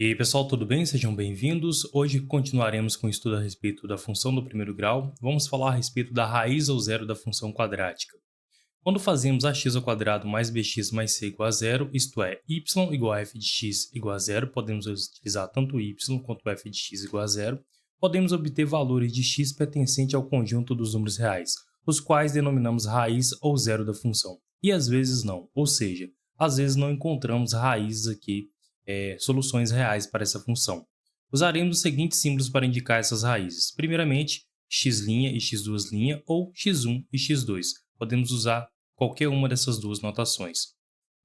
E aí pessoal, tudo bem? Sejam bem-vindos. Hoje continuaremos com o estudo a respeito da função do primeiro grau. Vamos falar a respeito da raiz ao zero da função quadrática. Quando fazemos ax ao quadrado mais bx mais c igual a zero, isto é, y igual a f de x igual a zero, podemos utilizar tanto y quanto f de x igual a zero, podemos obter valores de x pertencente ao conjunto dos números reais, os quais denominamos raiz ou zero da função. E às vezes não, ou seja, às vezes não encontramos raízes aqui, soluções reais para essa função. Usaremos os seguintes símbolos para indicar essas raízes. Primeiramente, x' e x2' ou x1 e x2. Podemos usar qualquer uma dessas duas notações.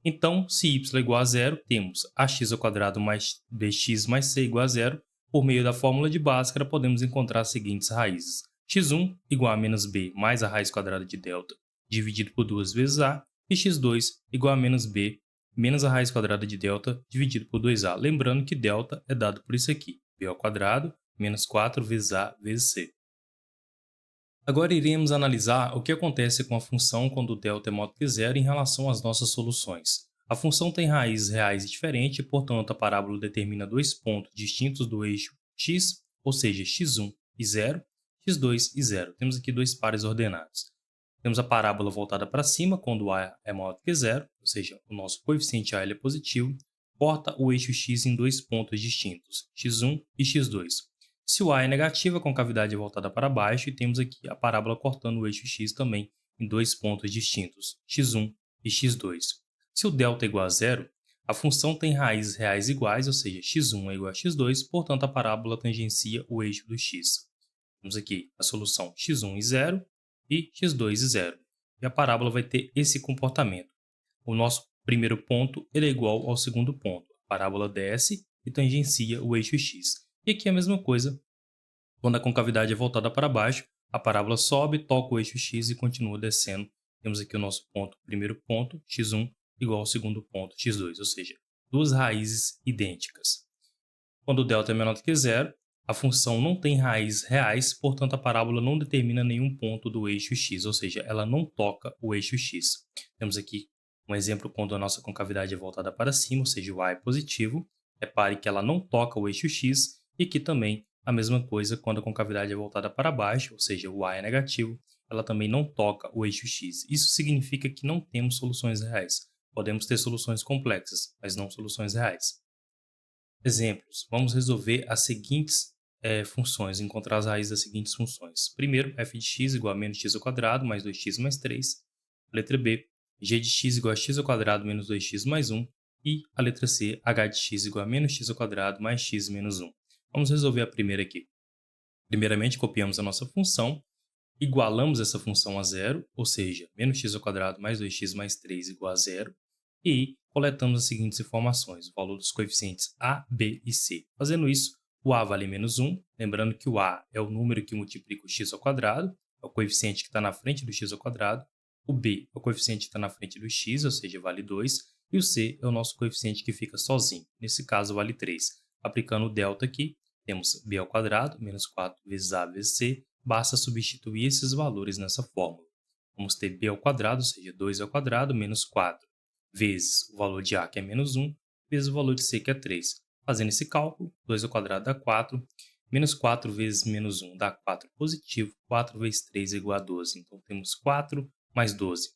Então, se y é igual a zero, temos ax ao quadrado mais bx mais c igual a zero. Por meio da fórmula de Bhaskara, podemos encontrar as seguintes raízes. x1 igual a menos b mais a raiz quadrada de delta dividido por 2 vezes a, e x2 igual a menos b menos a raiz quadrada de delta dividido por 2a. Lembrando que delta é dado por isso aqui, b ao quadrado menos 4 vezes a vezes c. Agora iremos analisar o que acontece com a função quando delta é maior que zero em relação às nossas soluções. A função tem raízes reais diferentes, portanto a parábola determina dois pontos distintos do eixo x, ou seja, x1 e 0, x2 e 0. Temos aqui dois pares ordenados. Temos a parábola voltada para cima, quando a é maior que zero, ou seja, o nosso coeficiente a ele é positivo, corta o eixo x em dois pontos distintos, x1 e x2. Se o a é negativo, a concavidade é voltada para baixo e temos aqui a parábola cortando o eixo x também em dois pontos distintos, x1 e x2. Se o delta é igual a zero, a função tem raízes reais iguais, ou seja, x1 é igual a x2, portanto a parábola tangencia o eixo do x. Temos aqui a solução x1 e 0 e x2 e 0. E a parábola vai ter esse comportamento. O nosso primeiro ponto ele é igual ao segundo ponto. A parábola desce e tangencia o eixo x. E aqui é a mesma coisa. Quando a concavidade é voltada para baixo, a parábola sobe, toca o eixo x e continua descendo. Temos aqui o nosso ponto, primeiro ponto, x1, igual ao segundo ponto, x2, ou seja, duas raízes idênticas. Quando o delta é menor do que zero, a função não tem raízes reais, portanto a parábola não determina nenhum ponto do eixo x, ou seja, ela não toca o eixo x. Temos aqui um exemplo quando a nossa concavidade é voltada para cima, ou seja, o a é positivo. Repare que ela não toca o eixo x e aqui também a mesma coisa quando a concavidade é voltada para baixo, ou seja, o a é negativo, ela também não toca o eixo x. Isso significa que não temos soluções reais. Podemos ter soluções complexas, mas não soluções reais. Exemplos. Vamos resolver as seguintes funções, encontrar as raízes das seguintes funções. Primeiro, f de x igual a menos x ao quadrado mais 2x mais 3. Letra B, g de x igual a x ao quadrado menos 2x mais 1. E a letra C, h de x igual a menos x ao quadrado mais x menos 1. Vamos resolver a primeira aqui. Primeiramente, copiamos a nossa função, igualamos essa função a zero, ou seja, menos x ao quadrado mais 2x mais 3 igual a zero. E coletamos as seguintes informações, o valor dos coeficientes a, b e c. Fazendo isso, o a vale menos 1, lembrando que o a é o número que multiplica o x ao quadrado, é o coeficiente que está na frente do x ao quadrado. O b é o coeficiente que está na frente do x, ou seja, vale 2. E o c é o nosso coeficiente que fica sozinho, nesse caso vale 3. Aplicando o delta aqui, temos b ao quadrado, menos 4 vezes a vezes c, basta substituir esses valores nessa fórmula. Vamos ter b ao quadrado, ou seja, 2 ao quadrado menos 4 vezes o valor de a, que é menos 1, vezes o valor de c, que é 3. Fazendo esse cálculo, 2 ao quadrado dá 4, menos 4 vezes menos 1 dá 4 positivo, 4 vezes 3 é igual a 12. Então, temos 4 mais 12.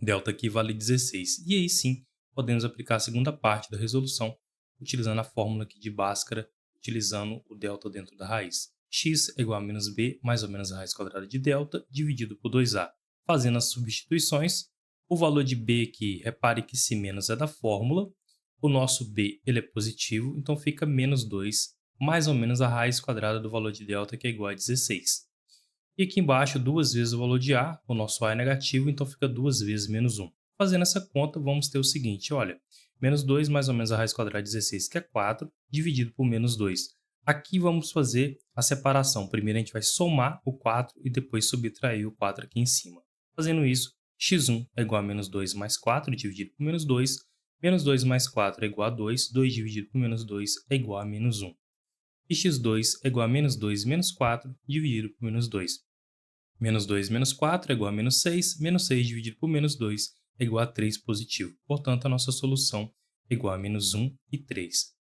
Delta aqui vale 16. E aí sim, podemos aplicar a segunda parte da resolução, utilizando a fórmula aqui de Bhaskara, utilizando o delta dentro da raiz. X é igual a menos b, mais ou menos a raiz quadrada de delta, dividido por 2a. Fazendo as substituições, o valor de b aqui, repare que esse menos é da fórmula, o nosso b ele é positivo, então fica menos 2, mais ou menos a raiz quadrada do valor de delta, que é igual a 16. E aqui embaixo, 2 vezes o valor de a, o nosso a é negativo, então fica 2 vezes menos 1. Fazendo essa conta, vamos ter o seguinte, olha, menos 2 mais ou menos a raiz quadrada de 16, que é 4, dividido por menos 2. Aqui vamos fazer a separação. Primeiro a gente vai somar o 4 e depois subtrair o 4 aqui em cima. Fazendo isso, x1 é igual a menos 2 mais 4 dividido por menos 2 mais 4 é igual a 2, 2 dividido por menos 2 é igual a menos 1. E x2 é igual a menos 2 menos 4 dividido por menos 2. Menos 2 menos 4 é igual a menos 6 dividido por menos 2 é igual a 3 positivo. Portanto, a nossa solução é igual a menos 1 e 3.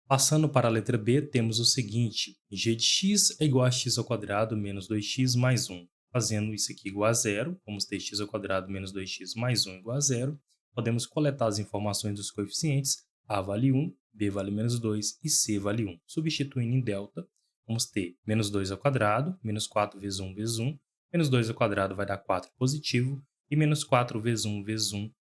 Passando para a letra B, temos o seguinte: g de x é igual a x ao quadrado menos 2x mais 1. Fazendo isso aqui igual a zero, vamos ter x ao quadrado menos 2x mais 1 igual a zero. Podemos coletar as informações dos coeficientes. A vale 1, B vale menos 2 e C vale 1. Substituindo em delta, vamos ter menos 2 ao quadrado, menos 4 vezes 1 vezes 1. Menos 2 ao quadrado vai dar 4 positivo e menos 4 vezes 1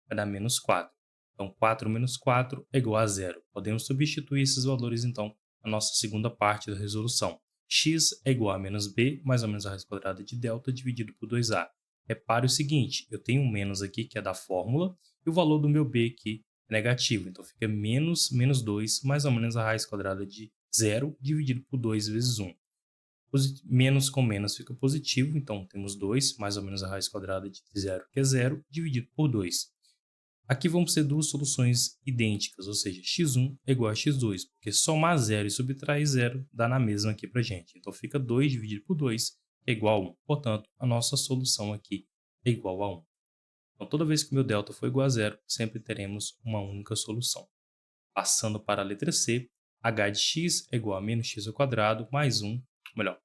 vai dar menos 4. Então, 4 menos 4 é igual a zero. Podemos substituir esses valores, então, na nossa segunda parte da resolução. X é igual a menos b, mais ou menos a raiz quadrada de delta, dividido por 2a. Repare o seguinte, eu tenho um menos aqui, que é da fórmula, e o valor do meu b aqui é negativo. Então, fica menos 2, mais ou menos a raiz quadrada de zero, dividido por 2 vezes 1. Menos com menos fica positivo, então temos 2, mais ou menos a raiz quadrada de zero, que é zero, dividido por 2. Aqui vamos ter duas soluções idênticas, ou seja, x1 é igual a x2, porque somar 0 e subtrair 0 dá na mesma aqui para a gente. Então, fica 2 dividido por 2 é igual a 1. Portanto, a nossa solução aqui é igual a 1. Então, toda vez que o meu delta for igual a 0, sempre teremos uma única solução. Passando para a letra C, h de x é igual a menos x ao quadrado mais 1,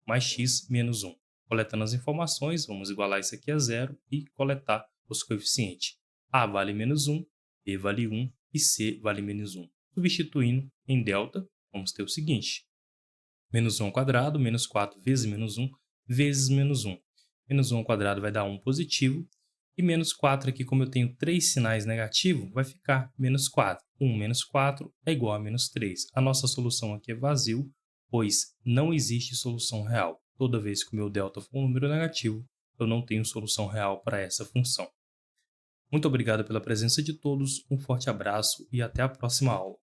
mais x menos 1. Coletando as informações, vamos igualar isso aqui a 0 e coletar os coeficientes. A vale menos 1, B vale 1 e C vale menos 1. Substituindo em delta, vamos ter o seguinte: menos 1 ao quadrado, menos 4 vezes menos 1, vezes menos 1. Menos 1 ao quadrado vai dar 1 positivo, e menos 4 aqui, como eu tenho 3 sinais negativos, vai ficar menos 4. 1 menos 4 é igual a menos 3. A nossa solução aqui é vazio, pois não existe solução real. Toda vez que o meu delta for um número negativo, eu não tenho solução real para essa função. Muito obrigado pela presença de todos, um forte abraço e até a próxima aula.